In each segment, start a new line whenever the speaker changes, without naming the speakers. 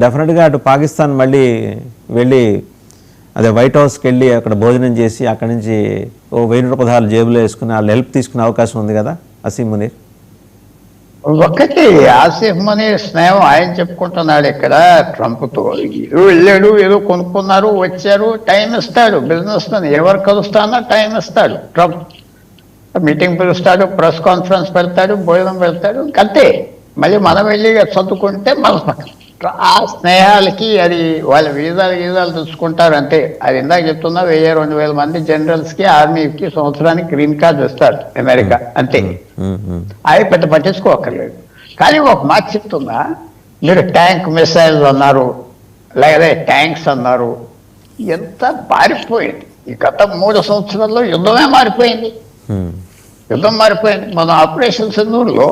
డెఫినెట్గా అటు పాకిస్తాన్ మళ్ళీ వెళ్ళి అదే వైట్ హౌస్కి వెళ్ళి అక్కడ భోజనం చేసి అక్కడి నుంచి ఓ 1000 రూపాయలు జేబులో వేసుకుని వాళ్ళు హెల్ప్ తీసుకునే అవకాశం ఉంది కదా అసీం మునీర్.
ఒకటి ఆసిఫ్ మునీర్ స్నేహం ఆయన చెప్పుకుంటున్నాడు ఇక్కడ ట్రంప్తో. వెళ్ళాడు, ఏదో కొనుక్కున్నారు, వచ్చారు, టైం ఇస్తాడు. బిజినెస్ మ్యాన్ ఎవరు కలుస్తానో టైం ఇస్తాడు ట్రంప్. మీటింగ్ పిలుస్తాడు, ప్రెస్ కాన్ఫరెన్స్ పెడతాడు, భోజనం పెడతాడు, అంతే. మళ్ళీ మనం వెళ్ళి చదువుకుంటే మన పక్కన ఆ స్నేహాలకి అది వాళ్ళ వీజాలు చూసుకుంటారు అంతే. అది ఇందాక చెప్తున్నా 1000-2000 మంది జనరల్స్కి ఆర్మీకి సంవత్సరానికి గ్రీన్ కార్డు ఇస్తారు అమెరికా, అంతే. అవి పెద్ద పట్టించుకోక్కర్లేదు. కానీ ఒక మాట చెప్తున్నా, మీరు ట్యాంక్ మిసైల్స్ అన్నారు, లేదా ట్యాంక్స్ అన్నారు, ఎంత మారిపోయింది ఈ గత 3 సంవత్సరాల్లో. యుద్ధమే మారిపోయింది, యుద్ధం మారిపోయింది. మన ఆపరేషన్ సింధూర్లో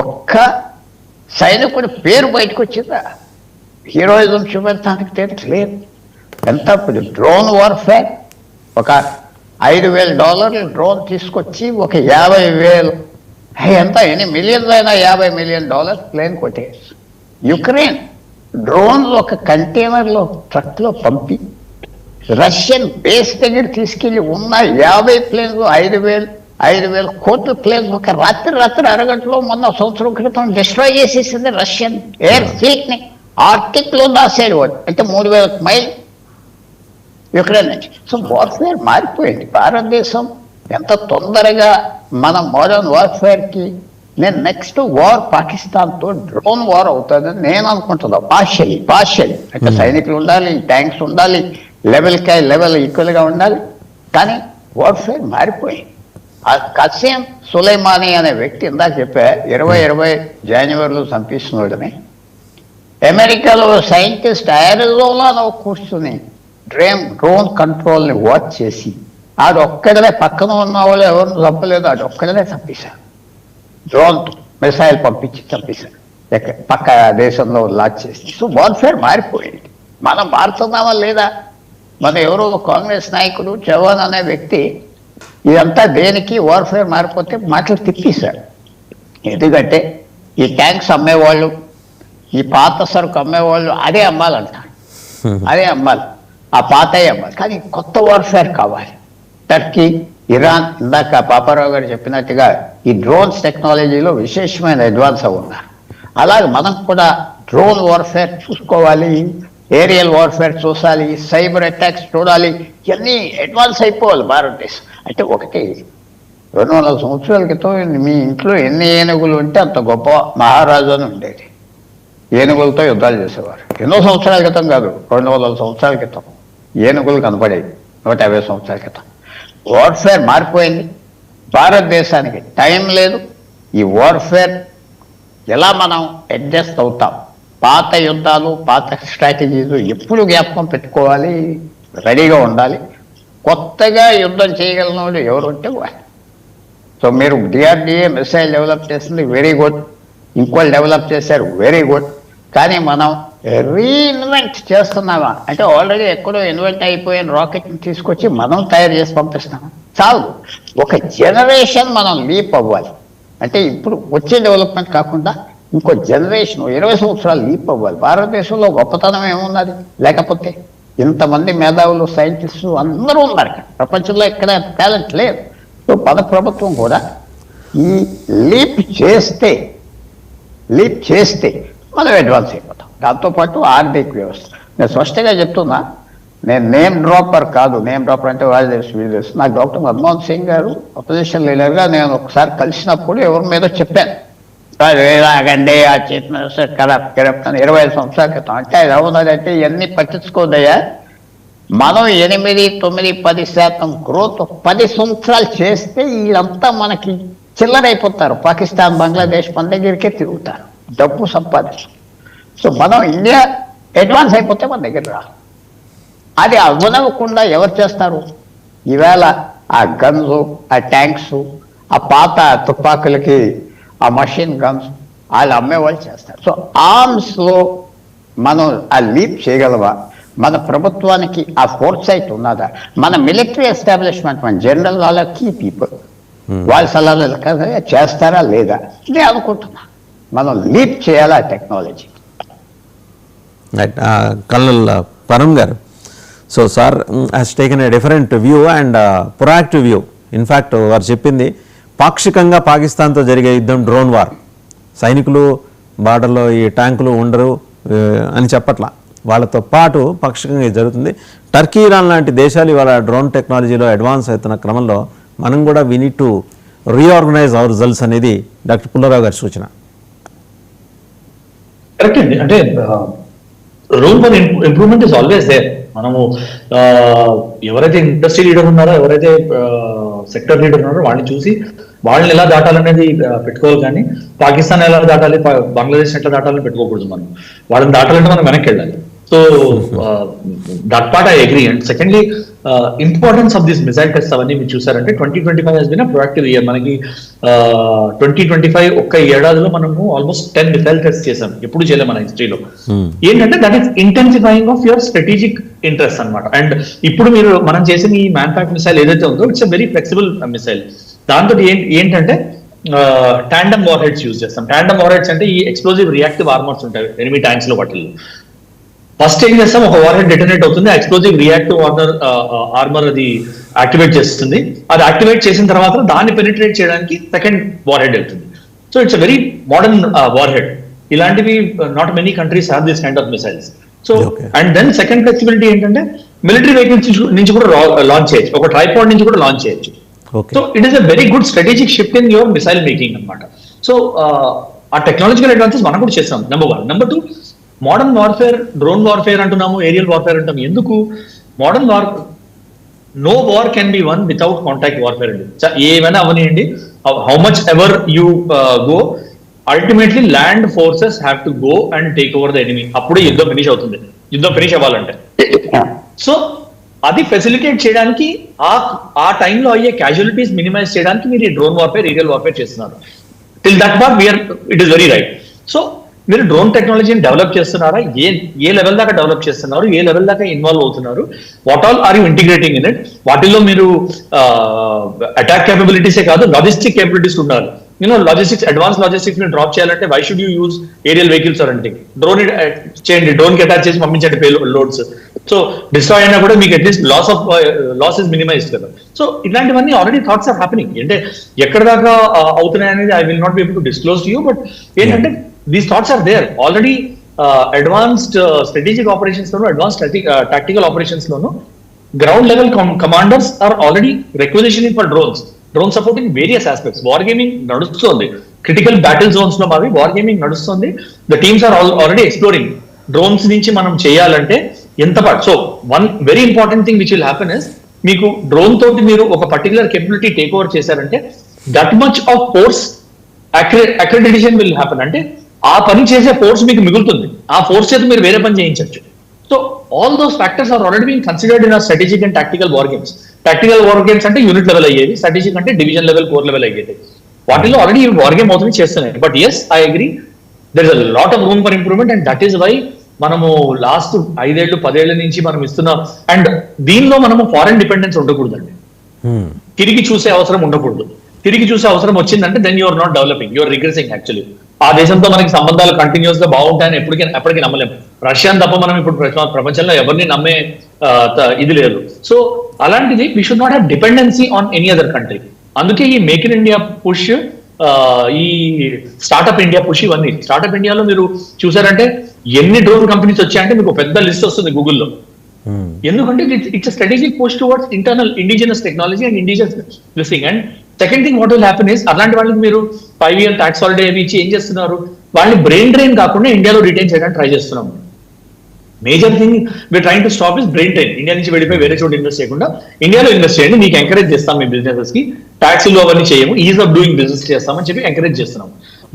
ఒక్క సైనికుడి పేరు బయటకు వచ్చిందా? హీరోయిజం చూపెడతానికి తెలియదు. ఎంత డ్రోన్ వార్ఫేర్, ఒక $5,000 డ్రోన్ తీసుకొచ్చి ఒక 50,000 ఎంత ఎన్ని మిలియన్స్ అయినా $50 మిలియన్ ప్లేన్ కొట్టేసి యుక్రెయిన్ డ్రోన్ ఒక కంటైనర్లో ట్రక్లో పంపి రష్యన్ బేస్ దగ్గర తీసుకెళ్లి ఉన్న 50 ప్లేన్స్ 5,000 కోట్ల ప్లేన్స్ ఒక రాత్రి అరగంటలో మొన్న సంవత్సరం క్రితం డిస్ట్రాయ్ చేసేసింది రష్యన్ ఎయిర్ ఫ్లీట్ ని. ఆర్టిక్ లో దాసాడు వాడు, అంటే 3,000 మైల్ యుక్రెయిన్ నుంచి. సో వార్ఫేర్ మారిపోయింది. భారతదేశం ఎంత తొందరగా మన మోడర్న్ వార్ఫేర్ కి, నేను నెక్స్ట్ వార్ పాకిస్తాన్తో డ్రోన్ వార్ అవుతుందని నేను అనుకుంటున్నా. పార్షియలీ అంటే సైనికులు ఉండాలి, ట్యాంక్స్ ఉండాలి, లెవెల్ ఈక్వల్ గా ఉండాలి. కానీ వార్ఫేర్ మారిపోయింది. ఆ కసీం సులైమానీ అనే వ్యక్తి ఇందాక చెప్పా 2020 జనవరిలో చంపిస్తున్నాడని. అమెరికాలో సైంటిస్ట్ అరిజోనాలో కూర్చుని డ్రోన్ కంట్రోల్ ని వాచ్ చేసి ఆడొక్కడనే, పక్కన ఉన్న వాళ్ళు ఎవరిని చంపలేదు, ఆడొక్కడనే చంపేశారు. డ్రోన్ మిసైల్ పంపించి చంపేశారు, పక్క దేశంలో లాంచ్ చేసి. సో వార్ఫేర్ మారిపోయింది. మనం మారుతున్నామా లేదా? మన ఎవరో కాంగ్రెస్ నాయకుడు చవాన్ అనే వ్యక్తి ఇదంతా దేనికి వార్ఫేర్ మారిపోతే మాటలు తిప్పేశారు. ఎందుకంటే ఈ ట్యాంక్స్ అమ్మేవాళ్ళు, ఈ పాత సరుకు అమ్మేవాళ్ళు అదే అమ్మాలంటారు, అదే అమ్మాలి, ఆ పాతయే అమ్మాలి. కానీ కొత్త వార్ఫేర్ కావాలి. టర్కీ, ఇరాన్, ఇందాక పాపారావు గారు చెప్పినట్టుగా ఈ డ్రోన్స్ టెక్నాలజీలో విశేషమైన అడ్వాన్స్ ఉన్నారు. అలాగే మనం కూడా డ్రోన్ వార్ఫేర్ చూసుకోవాలి, ఏరియల్ వార్ఫేర్ చూడాలి, సైబర్ అటాక్స్ చూడాలి. ఇవన్నీ అడ్వాన్స్ అయిపోవాలి భారతదేశం. అంటే ఒకటి 200 సంవత్సరాల క్రితం మీ ఇంట్లో ఎన్ని ఏనుగులు ఉంటే అంత గొప్ప మహారాజు అని ఉండేది. ఏనుగులతో యుద్ధాలు చేసేవారు. ఎన్నో సంవత్సరాల క్రితం కాదు, 200 సంవత్సరాల క్రితం ఏనుగులు కనపడేవి, 150 సంవత్సరాల క్రితం. వార్ఫేర్ మారిపోయింది. భారతదేశానికి టైం లేదు. ఈ వార్ఫేర్ ఎలా మనం అడ్జస్ట్ అవుతాం? పాత యుద్ధాలు, పాత స్ట్రాటజీలు ఎప్పుడు జ్ఞాపకం పెట్టుకోవాలి, రెడీగా ఉండాలి. కొత్తగా యుద్ధం చేయగలిగిన వాళ్ళు ఎవరు ఉంటే వాళ్ళు. సో మీరు డిఆర్డిఏ మిసైల్ డెవలప్ చేసింది వెరీ గుడ్, ఇంకోళ్ళు డెవలప్ చేశారు వెరీ గుడ్. కానీ మనం రీఇన్వెంట్ చేస్తున్నామా అంటే ఆల్రెడీ ఎక్కడో ఇన్వెంట్ అయిపోయిన రాకెట్ని తీసుకొచ్చి మనం తయారు చేసి పంపిస్తున్నాం. చాలు. ఒక జనరేషన్ మనం లీప్ అవ్వాలి. అంటే ఇప్పుడు వచ్చే డెవలప్మెంట్ కాకుండా ఇంకో జనరేషన్ 20 సంవత్సరాలు లీప్ అవ్వాలి. భారతదేశంలో గొప్పతనం ఏమున్నది? లేకపోతే ఇంతమంది మేధావులు, సైంటిస్టు అందరూ ఉన్నారు. ప్రపంచంలో ఎక్కడ టాలెంట్ లేదు. సో మన ప్రభుత్వం కూడా ఈ లీప్ చేస్తే మనం అడ్వాన్స్ అయిపోతాం. దాంతోపాటు ఆర్థిక వ్యవస్థ. నేను స్పష్టంగా చెప్తున్నా, నేను నేమ్ డ్రాపర్ కాదు. నేమ్ డ్రాపర్ అంటే వాళ్ళు తెలుసు. నాకు డాక్టర్ మన్మోహన్ సింగ్ గారు అపోజిషన్ లీడర్గా నేను ఒకసారి కలిసినప్పుడు ఎవరి మీద చెప్పాను, ఇలాగండి ఆ చీఫ్ మినిస్టర్ కరప్ట్ అని 25 సంవత్సరాల క్రితం. అంటే అది అవునదంటే ఇవన్నీ పట్టించుకోదయ్యా, మనం 8, 9, 10% గ్రోత్ 10 సంవత్సరాలు చేస్తే వీళ్ళంతా మనకి చిల్లరైపోతారు. పాకిస్తాన్, బంగ్లాదేశ్ మన దగ్గరికే తిరుగుతారు, డబ్బు సంపాదించు. సో మనం ఇండియా అడ్వాన్స్ అయిపోతే మన దగ్గర రా. అది అవ్వనవ్వకుండా ఎవరు చేస్తారు? ఈవేళ ఆ గన్స్, ఆ ట్యాంక్స్, ఆ పాత తుపాకులకి ఆ మషిన్ గన్స్ వాళ్ళు అమ్మేవాళ్ళు చేస్తారు. సో ఆర్మ్స్లో మనం ఆ లీప్ చేయగలవా? మన ప్రభుత్వానికి ఆ ఫోర్స్ సైట్ ఉన్నదా? మన మిలిటరీ ఎస్టాబ్లిష్మెంట్, మన జనరల్ వాళ్ళ కీ పీపుల్ వాళ్ళ సలహాలు చేస్తారా లేదా? నేను అనుకుంటున్నా మనం లీప్ చేయాలా టెక్నాలజీ.
రైట్. కల్నల్ పరం గారు, so sir has taken a different view and proactive view. In fact వారు చెప్పింది పాక్షికంగా పాకిస్తాన్తో జరిగే యుద్ధం డ్రోన్ వార్, సైనికులు బార్డర్లో ఈ ట్యాంకులు ఉండరు అని చెప్పట్లా, వాళ్ళతో పాటు పాక్షికంగా ఇది జరుగుతుంది. టర్కీ, ఇరాన్ లాంటి దేశాలు ఇవాళ డ్రోన్ టెక్నాలజీలో అడ్వాన్స్ అవుతున్న క్రమంలో మనం కూడా we need to reorganize our results అనేది డాక్టర్ పుల్లారావు గారి సూచన.
కరెక్ట్ అండి. అంటే room for improvement is always there. మనము ఎవరైతే ఇండస్ట్రీ లీడర్ ఉన్నారో, ఎవరైతే సెక్టర్ లీడర్ ఉన్నారో వాళ్ళని చూసి వాళ్ళని ఎలా దాటాలనేది పెట్టుకోవాలి, కానీ పాకిస్తాన్ ఎలా దాటాలి, బంగ్లాదేశ్ ఎట్లా దాటాలని పెట్టుకోకూడదు. మనం వాళ్ళని దాటాలంటే మనం వెనక్కి వెళ్ళాలి. So that part I agree. And secondly importance of this missile test అవన్నీ మీరు చూసారంటే 2025 has been a proactive year. మనకి 2025 ఒక్క ఏడాదిలో మనము ఆల్మోస్ట్ 10 మిసైల్ టెస్ట్ చేసాం, ఎప్పుడు చేయలేం మన హిస్టరీలో. ఏంటంటే that is intensifying of your strategic interest అనమాట. అండ్ ఇప్పుడు మీరు మనం చేసిన ఈ మ్యాన్పాక్ మిసైల్ ఏదైతే ఉందో it's a very flexible missile. దాంతో ఏంటంటే టాండమ్ వార్ హెడ్స్ యూజ్ చేస్తాం. టాండమ్ వార్ హెడ్స్ అంటే ఈ ఎక్స్ప్లోజివ్ రియాక్టివ్ ఆర్మర్స్ ఉంటాయి ఎనిమీ ట్యాంక్స్ లో వాటిల్లో. ఫస్ట్ ఏం చేస్తాం, ఒక వార్ హెడ్ డెటోనేట్ అవుతుంది, ఎక్స్ప్లోజివ్ రియాక్టివ్ ఆర్మర్ అది యాక్టివేట్ చేస్తుంది. అది యాక్టివేట్ చేసిన తర్వాత దాన్ని పెనిట్రేట్ చేయడానికి సెకండ్ వార్ హెడ్ వెళ్తుంది. So it's a very modern warhead. ఇలాంటివి not many countries have this kind of missiles. So and then second flexibility ఏంటంటే మిలిటరీ వెహికల్స్ నుంచి కూడా లాంచ్ చేయొచ్చు, ఒక ట్రైపాడ్ నుంచి కూడా లాంచ్ చేయొచ్చు. So it is a very good strategic shift in your missile making అనమాట. సో ఆ టెక్నాలజికల్ అడ్వాన్సెస్ మనం కూడా చేస్తాం, number 1. Number 2, modern warfare, drone warfare అంటున్నాము, ఏరియల్ వార్ఫేర్ అంటాము. ఎందుకు? Modern no war can be one without contact warfare అండి. ఏమైనా అవనియండి, how much ever you go, ultimately land forces have to go and take over the enemy. అప్పుడే యుద్ధం finish అవుతుంది, యుద్ధం ఫినిష్ అవ్వాలంటే. సో అది ఫెసిలిటేట్ చేయడానికి, ఆ టైంలో అయ్యే క్యాజువాలిటీస్ మినిమైజ్ చేయడానికి మీరు ఈ డ్రోన్ వార్ఫేర్, ఏరియల్ వార్ఫేర్ చేస్తున్నారు. Till that part it is very right. So మీరు డ్రోన్ టెక్నాలజీని డెవలప్ చేస్తున్నారా, ఏ లెవెల్ దాకా డెవలప్ చేస్తున్నారు, ఏ లెవెల్ దాకా ఇన్వాల్వ్ అవుతున్నారు, what all are you integrating in it. వాటిల్లో మీరు అటాక్ కేపబిలిటీసే కాదు, లాజిస్టిక్ కేపబిలిటీస్ ఉండాలి. లాజిస్టిక్స్, అడ్వాన్స్ లాజిస్టిక్స్ ని డ్రాప్ చేయాలంటే why should you use aerial vehicles or అంటే డ్రోన్ చేయండి, డ్రోన్ కి అటాచ్ చేసి పంపించండి పే లోడ్స్. సో డిస్ట్రాయ్ అయినా కూడా మీకు అట్లీస్ట్ లాస్ ఇస్ మినిమైజ్డ్ కదా. సో ఇలాంటివన్నీ ఆల్రెడీ థాట్స్ ఆర్ హ్యాపెనింగ్. అంటే ఎక్కడ దాకా అవుతున్నాయి అనేది I will not be able to disclose to you, but ఏంటంటే these thoughts are there already. Advanced strategic operations లోను, అడ్వాన్స్డ్ టాక్టికల్ ఆపరేషన్స్ లోను ground level commanders are already requisitioning for drone supporting various aspects. War gaming నడుస్తుంది, critical battle zones లో మావి war gaming నడుస్తుంది. The teams are already exploring drones నుంచి మనం చేయాలంటే ఎంత పాటు. So one very important thing which will happen is, మీకు డ్రోన్ తోటి మీరు ఒక పర్టికులర్ కేపబిలిటీ టేక్ ఓవర్ చేశారంటే that much of force accreditation will happen. అంటే ఆ పని చేసే ఫోర్స్ మీకు మిగులుతుంది, ఆ ఫోర్స్ చేత మీరు వేరే పని చేయించవచ్చు. So all those factors are already being considered in our strategic and tactical war games. Tactical war games అంటే యూనిట్ లెవెల్ అయ్యేది, స్ట్రాటజిక్ అంటే డివిజన్ లెవెల్, కోర్ లెవెల్ అయ్యేది. వాటిలో ఆల్రెడీ వార్ గేమ్ అవుతుంది, చేస్తున్నాయి. But yes, I agree, there is a lot of room for improvement. And that is why మనము last 5 ఏళ్ళు 10 ఏళ్ల నుంచి మనం ఇస్తున్నాం. అండ్ దీనిలో మనము ఫారెన్ డిపెండెన్స్ ఉండకూడదండి, తిరిగి చూసే అవసరం ఉండకూడదు. తిరిగి చూసే అవసరం వచ్చిందంటే then you're not developing, you're regressing. Actually ఆ దేశంతో మనకి సంబంధాలు కంటిన్యూస్ గా బాగుంటాయని ఎప్పటికీ నమ్మలేము. రష్యాని తప్ప మనం ఇప్పుడు ప్రపంచంలో ఎవరిని నమ్మే ఇది లేదు. సో అలాంటిది we should not have dependency on any other country. అందుకే ఈ మేక్ ఇన్ ఇండియా పుష్, ఈ స్టార్ట్అప్ ఇండియా పుష్, ఇవన్నీ. స్టార్ట్అప్ ఇండియాలో మీరు చూసారంటే ఎన్ని డ్రోన్ కంపెనీస్ వచ్చాయంటే మీకు పెద్ద లిస్ట్ వస్తుంది గూగుల్లో. ఎందుకంటే it's strategic push towards internal indigenous technology and indigenous listing. And second thing what will happen is, అలాంటి వాళ్ళకి మీరు 5 year ట్యాక్స్ హాలిడే అవి ఇచ్చి ఏం చేస్తున్నారు, వాళ్ళని బ్రెయిన్ డ్రైన్ కాకుండా ఇండియాలో రిటైన్ చేయడానికి ట్రై చేస్తున్నాం. Major thing we're trying to stop is brain drain. India నుంచి వెళ్ళిపోయి వేరే చోట ఇన్వెస్ట్ చేయకుండా ఇండియాలో ఇన్వెస్ట్ చేయండి, మీకు ఎంకరేజ్ చేస్తాం మీ బిజినెసెస్ కి, ట్యాక్స్లు అవన్నీ చేయము, ఈజ్ ఆఫ్ డూయింగ్ బిజినెస్ చేస్తామని చెప్పి ఎంకరేజ్ చేస్తున్నాం.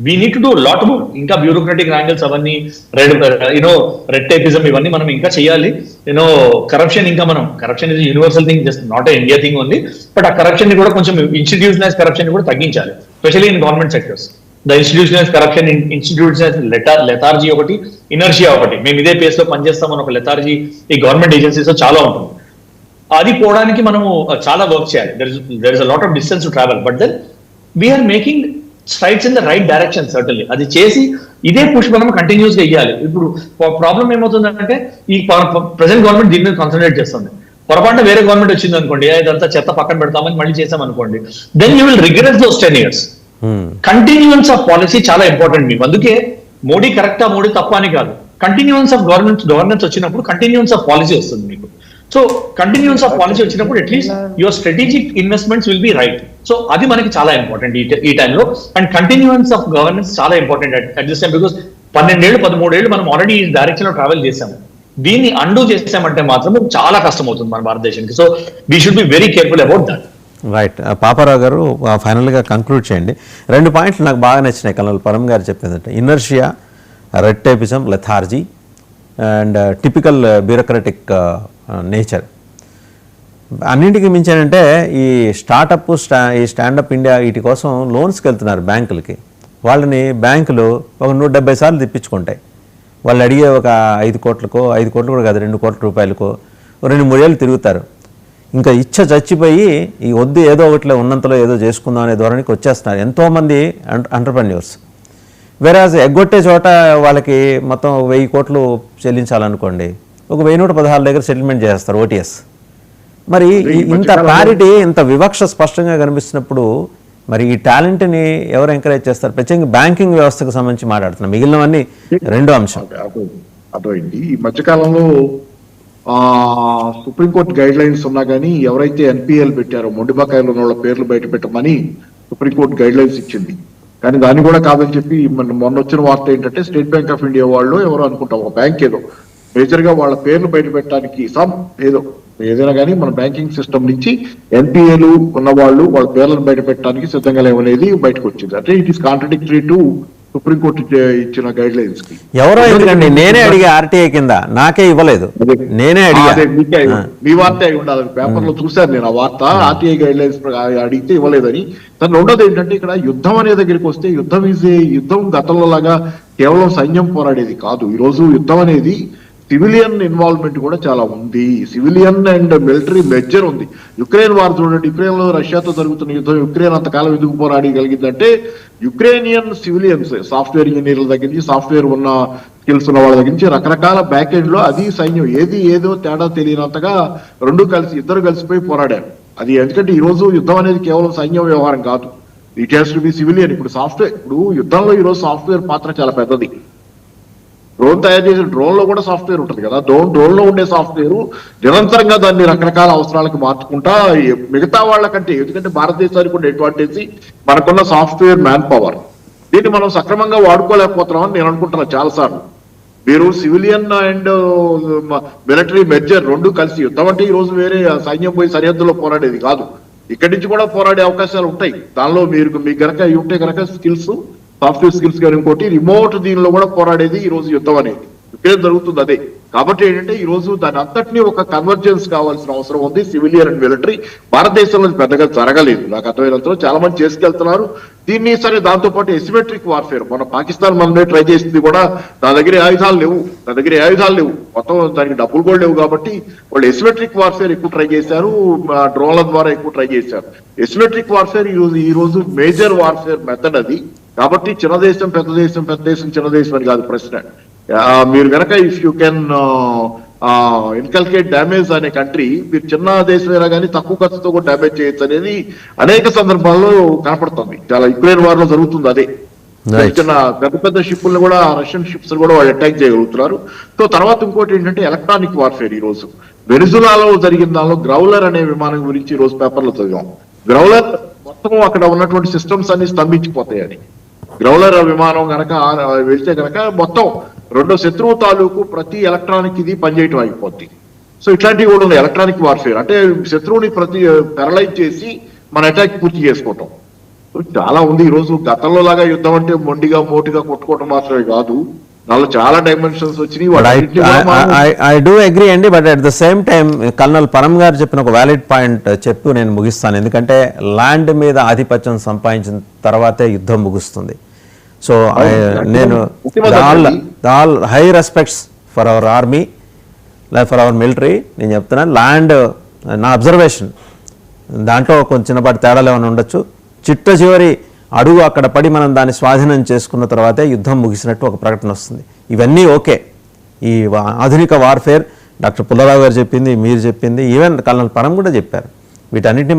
We need to do lot more. ఇంకా బ్యూరోక్రటిక్ యాంగిల్స్ అవన్నీ, రెడ్ టేపిజం ఇవన్నీ మనం ఇంకా చేయాలి. కరప్షన్ ఇంకా corruption is universal thing, just not India thing only. But ఆ కరప్షన్ ని కూడా కొంచెం ఇన్స్టిట్యూషనలైజ్ కరప్షన్ ని కూడా తగ్గించాలి, specially in government sectors. The institutionalise corruption, institutionalise lethargy ఒకటి, ఇనర్షియా ఒకటి. మేము ఇదే పేస్ లో పనిచేస్తామని ఒక లెథార్జీ ఈ గవర్నమెంట్ ఏజెన్సీస్ లో చాలా ఉంటుంది. అది పోవడానికి మనము చాలా వర్క్ చేయాలి. There is a lot of distance to travel, but then we're making strides in the right direction certainly. అది చేసి ఇదే పుష్ మనం కంటిన్యూస్ గా ఇవ్వాలి. ఇప్పుడు ప్రాబ్లం ఏమవుతుందంటే ఈ ప్రెసెంట్ గవర్నమెంట్ దీని మీద కాన్సన్ట్రేట్ చేస్తుంది. పొరపాటున వేరే గవర్నమెంట్ వచ్చింది అనుకోండి, ఇదంతా చెత్త పక్కన పెడతామని మళ్ళీ చేసాం అనుకోండి, then you will regret those 10 years. Continuance of policy చాలా ఇంపార్టెంట్ మీకు. అందుకే మోడీ కరెక్టా మోడీ తప్ప అని కాదు, కంటిన్యూన్స్ ఆఫ్ గవర్నెన్స్ వచ్చినప్పుడు కంటిన్యూన్స్ ఆఫ్ పాలసీ వస్తుంది మీకు. సో కంటిన్యూన్స్ ఆఫ్ పాలసీ వచ్చినప్పుడు at least your strategic investments will be right. So అది మనకి చాలా ఇంపార్టెంట్ ఈ టైంలో. అండ్ కంటిన్యూన్స్ ఆఫ్ గవర్నెన్స్ చాలా important at this time, because 12 ఏళ్ళు 13 ఏళ్ళు మనం ఆల్రెడీ ఈ డైరెక్షన్ లో ట్రావెల్ చేసాము. దీన్ని అండూ చేసామంటే మాత్రం చాలా కష్టం అవుతుంది మన భారతదేశానికి. So we should be very careful about that.
Right. Paparao గారు ఫైనల్గా కంక్లూడ్ చేయండి. 2 పాయింట్లు నాకు బాగా నచ్చినాయి కల్నల్ పరం గారు చెప్పిందంటే, inertia, red tapism, lethargy and typical bureaucratic nature. అన్నింటికి మించానంటే ఈ స్టార్టప్ ఈ స్టాండప్ ఇండియా వీటి కోసం లోన్స్కి వెళ్తున్నారు బ్యాంకులకి. వాళ్ళని బ్యాంకులు ఒక 170 సార్లు తిప్పించుకుంటాయి. వాళ్ళు అడిగే ఒక 5 కోట్లకో 5 కోట్లు కూడా కాదు 2 కోట్ల రూపాయలకో 2-3 ఏళ్ళు తిరుగుతారు. ఇంకా ఇచ్చ చచ్చిపోయి ఈ వద్దు ఏదో ఒకటిలో ఉన్నంతలో ఏదో చేసుకుందాం అనే ధోరణికి వచ్చేస్తున్నారు ఎంతోమంది ఎంటర్‌ప్రెన్యూర్స్. వేరాజ్ ఎగ్గొట్టే చోట వాళ్ళకి మొత్తం 1000 కోట్లు చెల్లించాలనుకోండి, ఒక 1116 దగ్గర సెటిల్మెంట్ చేస్తారు ఓటీఎస్. మరి ఇంత క్లారిటీ, ఇంత వివక్ష స్పష్టంగా కనిపిస్తున్నప్పుడు మరి ఈ టాలెంట్ని ఎవరు ఎంకరేజ్ చేస్తారు? ప్రత్యేకంగా బ్యాంకింగ్ వ్యవస్థకు సంబంధించి మాట్లాడుతున్నాం, మిగిలినవన్నీ రెండో అంశం.
అర్థమైంది. ఈ మధ్యకాలంలో సుప్రీంకోర్టు గైడ్ లైన్స్ ఉన్నా కానీ ఎవరైతే ఎన్పిఎల్ పెట్టారో మొండిబకాయలు ఉన్న వాళ్ళ పేర్లు బయట పెట్టమని సుప్రీంకోర్టు గైడ్ లైన్స్ ఇచ్చింది. కానీ దాన్ని కూడా కాదని చెప్పి మొన్న వచ్చిన వార్త ఏంటంటే స్టేట్ బ్యాంక్ ఆఫ్ ఇండియా వాళ్ళు ఎవరో అనుకుంటాం ఒక బ్యాంక్ ఏదో మేజర్ గా వాళ్ళ పేర్లు బయట పెట్టడానికి ఏదైనా కానీ మన బ్యాంకింగ్ సిస్టమ్ నుంచి ఎన్పిఏలు ఉన్న వాళ్ళు వాళ్ళ పేర్లను బయట పెట్టడానికి సిద్ధంగా లేవనేది బయటకు వచ్చింది. అంటే it is contradictory to supreme court ఇచ్చిన గైడ్ లైన్స్ కి.
ఎవరో ఎందుకండి, నేనే అడిగా ఆర్టీఐ కింద, నాకే ఇవ్వలేదు, నేనే అడిగా.
మీ వార్త అయి ఉండాలి, పేపర్ లో చూశాను నేను ఆ వార్త. ఆర్టీఐ గైడ్ లైన్స్ అడిగితే ఇవ్వలేదని. దాని రెండోది ఏంటంటే ఇక్కడ యుద్ధం అనే దగ్గరికి వస్తే యుద్ధం గతంలో లాగా కేవలం సైన్యం పోరాడేది కాదు. ఈ రోజు యుద్ధం అనేది సివిలియన్ ఇన్వాల్వ్మెంట్ కూడా చాలా ఉంది. సివిలియన్ అండ్ మిలిటరీ మెజర్ ఉంది. యుక్రెయిన్ వార్ చూడండి, యుక్రెయిన్ లో రష్యాతో జరుగుతున్న యుద్ధం యుక్రెయిన్ అంతకాలం ఎందుకు పోరాడగలిగిందంటే యుక్రెయినియన్ సివిలియన్స్, సాఫ్ట్వేర్ ఇంజనీర్ల దగ్గర నుంచి సాఫ్ట్వేర్ ఉన్న స్కిల్స్ ఉన్న వాళ్ళ దగ్గర నుంచి రకరకాల బ్యాక్ ఎండ్ లో అది సైన్యం ఏదో తేడా తెలియనంతగా ఇద్దరు కలిసిపోయి పోరాడారు. అది ఎందుకంటే ఈ రోజు యుద్ధం అనేది కేవలం సైన్యం వ్యవహారం కాదు, it has to be civilian. ఇప్పుడు యుద్ధంలో ఈ రోజు సాఫ్ట్వేర్ పాత్ర చాలా పెద్దది. డ్రోన్ తయారు చేసిన డ్రోన్ లో కూడా సాఫ్ట్వేర్ ఉంటుంది కదా. డ్రోన్ లో ఉండే సాఫ్ట్వేర్ నిరంతరంగా దాన్ని రకరకాల అవసరాలకు మార్చుకుంటా మిగతా వాళ్ళకంటే, ఎందుకంటే భారతదేశానికి ఉన్న అడ్వాంటేజ్ మనకున్న సాఫ్ట్వేర్ మ్యాన్ పవర్. దీన్ని మనం సక్రమంగా వాడుకోలేకపోతున్నామని నేను అనుకుంటున్నాను చాలా సార్లు. మీరు సివిలియన్ అండ్ మిలిటరీ మెజర్ రెండు కలిసి యుద్ధం అంటే ఈ రోజు వేరే సైన్యం పోయి సరిహద్దులో పోరాడేది కాదు, ఇక్కడి నుంచి కూడా పోరాడే అవకాశాలు ఉంటాయి. దానిలో మీకు గనక ఉంటే గనక స్కిల్స్, సాఫ్ట్వేర్ స్కిల్స్ కానీ ఇంకోటి రిమోట్ దీనిలో కూడా పోరాడేది ఈ రోజు యుద్ధం అనేది ఇక్కడే జరుగుతుంది. అదే కాబట్టి ఏంటంటే ఈ రోజు దాని అంతటినీ ఒక కన్వర్జెన్స్ కావాల్సిన అవసరం ఉంది. సివిలియన్ అండ్ మిలిటరీ భారతదేశంలో పెద్దగా జరగలేదు నాకు అర్థమైనంతలో, చాలా మంది చేసుకెళ్తున్నారు దీన్ని. సరే, దాంతో పాటు ఎసిమెట్రిక్ వార్ఫేర్ మన పాకిస్తాన్ మనమే ట్రై చేసింది కూడా. నా దగ్గర ఆయుధాలు లేవు, మొత్తం దానికి డబ్బులు కూడా లేవు కాబట్టి వాళ్ళు ఎసిమెట్రిక్ వార్ఫేర్ ఎక్కువ ట్రై చేశారు, డ్రోన్ల ద్వారా ఎక్కువ ట్రై చేశారు. ఎసిమెట్రిక్ వార్ఫేర్ ఈ రోజు మేజర్ వార్ఫేర్ మెథడ్ అది. కాబట్టి చిన్న దేశం పెద్ద దేశం చిన్న దేశం అని కాదు ప్రశ్న. మీరు కనుక if you can inculcate damage అనే కంట్రీ, మీరు చిన్న దేశమైనా కానీ తక్కువ ఖర్చుతో కూడా డ్యామేజ్ చేయొచ్చు అనేది అనేక సందర్భాల్లో కనపడుతుంది. చాలా యుక్రెయిన్ వార్ లో జరుగుతుంది అదే. చిన్న పెద్ద షిప్పులను కూడా, రష్యన్ షిప్స్ కూడా వాళ్ళు అటాక్ చేయగలుగుతున్నారు. సో తర్వాత ఇంకోటి ఏంటంటే ఎలక్ట్రానిక్ వార్ఫేర్. ఈ రోజు వెనిజులాలో జరిగిన దానిలో గ్రౌలర్ అనే విమానం గురించి ఈ రోజు పేపర్లో చదివాం. గ్రౌలర్ మొత్తం అక్కడ ఉన్నటువంటి సిస్టమ్స్ అన్ని స్తంభించిపోతాయి. అది గ్రౌలర్ విమానం గనక వెళ్తే గనక మొత్తం రెండో శత్రువు తాలూకు ప్రతి ఎలక్ట్రానిక్ ఇది పనిచేయటం అయిపోద్ది. సో ఇట్లాంటివి కూడా ఉన్నాయి ఎలక్ట్రానిక్ వార్ఫేర్. అంటే శత్రువుని పెరలైజ్ చేసి మన అటాక్ పూర్తి చేసుకోవటం. చాలా ఉంది. ఈ రోజు గతంలో లాగా యుద్ధం అంటే మొండిగా మోటిగా కొట్టుకోవటం మాత్రమే కాదు, దానిలో చాలా డైమెన్షన్స్ వచ్చినాయి.
ఐ డూ అగ్రీ అండి, but at the same time colonel పరం గారు చెప్పిన ఒక వ్యాలిడ్ పాయింట్ చెప్తూ నేను ముగిస్తాను. ఎందుకంటే ల్యాండ్ మీద ఆధిపత్యం సంపాదించిన తర్వాతే యుద్ధం ముగుస్తుంది. సో నేను all high respects for hour army, for hour military. నేను చెప్తున్నాను ల్యాండ్ నా అబ్జర్వేషన్, దాంట్లో కొంచెం చిన్నపాటి తేడాలు ఏమైనా ఉండొచ్చు. చిట్ట చివరి అడుగు అక్కడ పడి మనం దాన్ని స్వాధీనం చేసుకున్న తర్వాతే యుద్ధం ముగిసినట్టు ఒక ప్రకటన వస్తుంది. ఇవన్నీ ఓకే. ఈ ఆధునిక వార్ఫేర్ డాక్టర్ పుల్లారావు గారు చెప్పింది, మీరు చెప్పింది, ఈవెన్ కల్నల్ పరం కూడా చెప్పారు. వీటన్నిటిని